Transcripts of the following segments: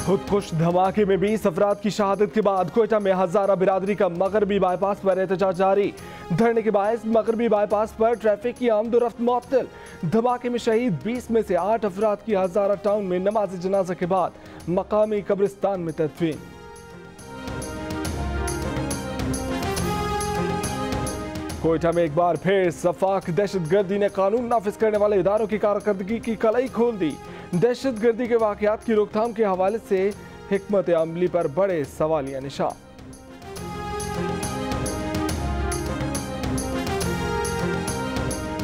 खुदकुश धमाके में 20 अफराद की शहादत के बाद कोयटा में हजारा बिरादरी का मगरबी बाईपास पर एहतजाज जारी। धरने के बायस मगरबी बाईपास पर ट्रैफिक की आमदोरफ्त मुअत्तल। धमाके में शहीद 20 में से 8 अफराद की हजारा टाउन में नमाज जनाजा के बाद मकामी कब्रिस्तान में तदफीन। कोयटा में एक बार फिर सफाक दहशतगर्दी ने कानून नाफिज करने वाले इदारों की कारकर्दगी की कलई खोल दी। दहशतगर्दी के वाकयात की रोकथाम के हवाले से हिकमत अमली पर बड़े सवालिया निशान।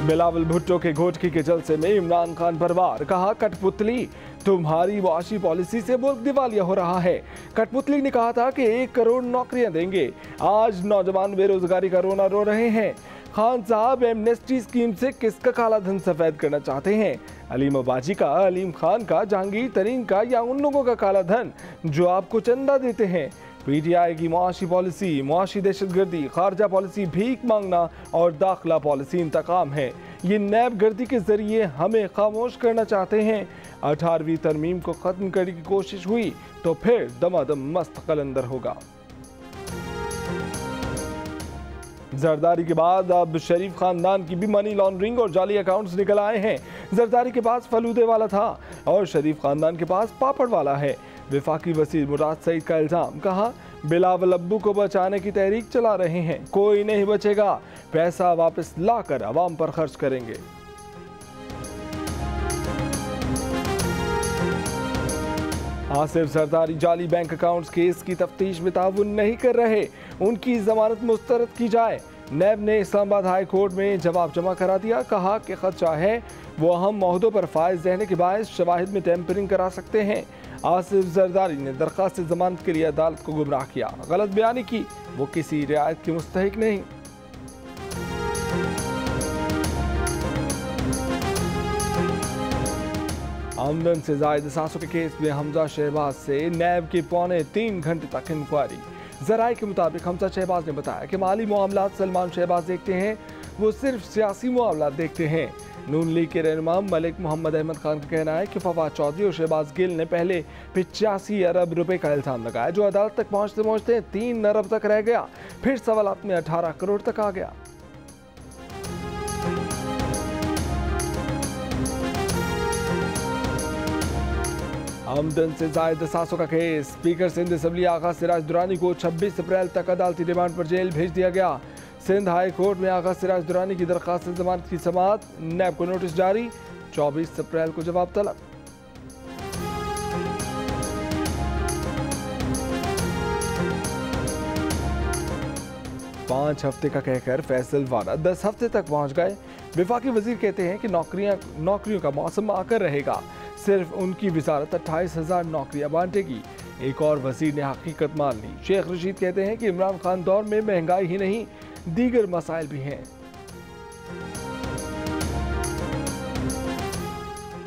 बिलावल भुट्टो के घोटकी के जलसे में इमरान खान पर वार। कहा, कठपुतली तुम्हारी मुआशी पॉलिसी से मुल्क दिवालिया हो रहा है। कठपुतली ने कहा था कि 1 करोड़ नौकरियां देंगे। आज नौजवान बेरोजगारी का रोना रो रहे हैं। खान साहब एमनेस्टी स्कीम से किसका काला धन सफेद करना चाहते हैं? अलीम अबाजी का, अलीम खान का, जहांगीर तरीन का, या उन लोगों का काला धन जो आपको चंदा देते हैं? पीटीआई की मुआशी पॉलिसी मुआशी दहशतगर्दी, खारजा पॉलिसी भीख मांगना और दाखिला पॉलिसी इंतकाम है। ये नैब गर्दी के जरिए हमें खामोश करना चाहते हैं। 18वीं तरमीम को खत्म करने की कोशिश हुई तो फिर दमादम मस्त कलंदर होगा। जरदारी के बाद अब शरीफ खानदान की भी मनी लॉन्ड्रिंग और जाली अकाउंट्स निकल आए हैं। जरदारी के पास फलूदे वाला था और शरीफ खानदान के पास पापड़ वाला है। वफाकी वज़ीर मुराद सईद का इल्जाम। कहा, बिलावल अब्बू को बचाने की तहरीक चला रहे हैं, कोई नहीं बचेगा। पैसा वापस लाकर अवाम पर खर्च करेंगे। आसिफ जरदारी जाली बैंक अकाउंट्स केस की तफ्तीश में ताउन नहीं कर रहे, उनकी जमानत मुस्तरद की जाए। नैब ने इस्लामाबाद हाई कोर्ट में जवाब जमा करा दिया। कहा कि खदशा है वो अहम मौहदों पर फायज रहने के बायस शवाहिद में टेम्परिंग करा सकते हैं। आसिफ जरदारी ने दरख्वास्त जमानत के लिए अदालत को गुमराह किया, गलत बयानी की, वो किसी रियायत के मुस्तहिक नहीं। आमदन से जायद सासों के केस में हमजा शहबाज से नैब के 2.25 घंटे तक इंक्वायरी। जराये के मुताबिक हमजा शहबाज ने बताया कि माली मामलात सलमान शहबाज देखते हैं, वो सिर्फ सियासी मामलात देखते हैं। नून लीग के रहनुमा मलिक मोहम्मद अहमद खान का कहना है कि फवाद चौधरी और शहबाज गिल ने पहले 85 अरब रुपए का इल्जाम लगाया, जो अदालत तक पहुंचते पहुंचते 3 अरब तक रह गया। फिर सवालात में 18 करोड़ तक आ गया। आमदन से जायद सासों का केस। स्पीकर सिंध असम्बली आगा सिराज दुरानी को 26 अप्रैल तक अदालती रिमांड पर जेल भेज दिया गया। सिंध हाई कोर्ट में आगा सिराज दुरानी की दरखास्त जमानत की समाअत। नैब को नोटिस जारी, 24 अप्रैल को जवाब तलब। पांच हफ्ते का कहकर फैसल वाला 10 हफ्ते तक पहुंच गए। वफाकी वजीर कहते हैं कि नौकरियों का मौसम आकर रहेगा। सिर्फ उनकी वजारत 28,000 नौकरियां बांटेगी। एक और वजीर ने हकीकत मान ली। शेख रशीद कहते हैं कि इमरान खान दौर में महंगाई ही नहीं, दीगर मसाइल भी हैं।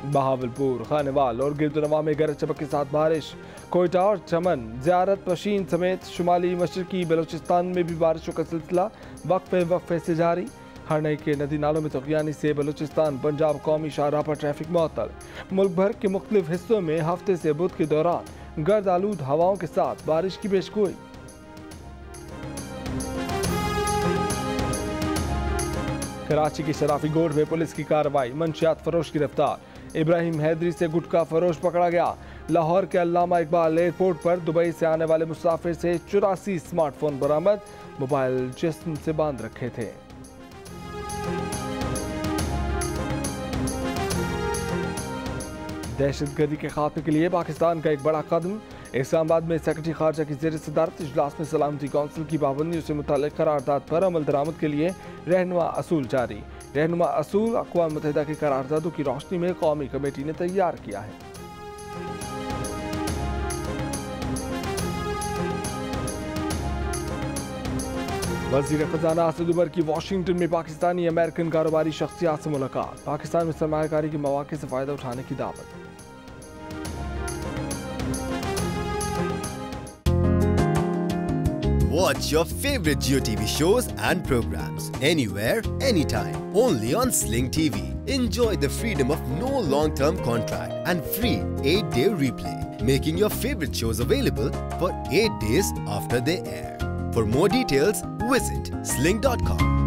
बहावलपुर, खानेवाल और गिरदुनवा में गरज चमक के साथ बारिश। कोयटा और चमन, ज़ियारत पशीन समेत शुमाली मशरकी बलोचिस्तान में भी बारिशों का सिलसिला वक्फे से जारी। हरनई के नदी नालों में तगयानी से बलूचिस्तान पंजाब कौमी शाहराह पर ट्रैफिक मुअत्तल। मुल्क भर के मुख्तलिफ हिस्सों में हफ्ते से बुध के दौरान गर्द आलूद हवाओं के साथ बारिश की पेशगोई। कराची की शराफी गोड में पुलिस की कार्रवाई, मंशियात फरोश गिरफ्तार। इब्राहिम हैदरी से गुटखा फरोश पकड़ा गया। लाहौर के अल्लामा इकबाल एयरपोर्ट पर दुबई से आने वाले मुसाफिर से 84 स्मार्टफोन बरामद, मोबाइल जिस्म से बांध रखे थे। दहशतगर्दी के खात्मे के लिए पाकिस्तान का एक बड़ा कदम। इस्लामाबाद में सेक्रेटरी खारजा की ज़ेर सदारत इजलास में सलामती कौंसिल की पाबंदियों से मुताल्लिक़ करारदाद पर अमल दरामद के लिए रहनुमा असूल जारी। रहनुमा असूल अक़वाम मुत्तहिदा की करारदादों की रोशनी में कौमी कमेटी ने तैयार किया है। वज़ीर ख़ज़ाना असद उमर की वाशिंगटन में पाकिस्तानी अमेरिकन कारोबारी शख्सियात से मुलाकात। पाकिस्तान में सरमायाकारी के मौक़े से फ़ायदा उठाने की दावत। Watch your favorite Jio TV shows and programs anywhere, anytime. Only on Sling TV. Enjoy the freedom of no long-term contract and free 8-day replay, making your favorite shows available for 8 days after they air. For more details, visit sling.com.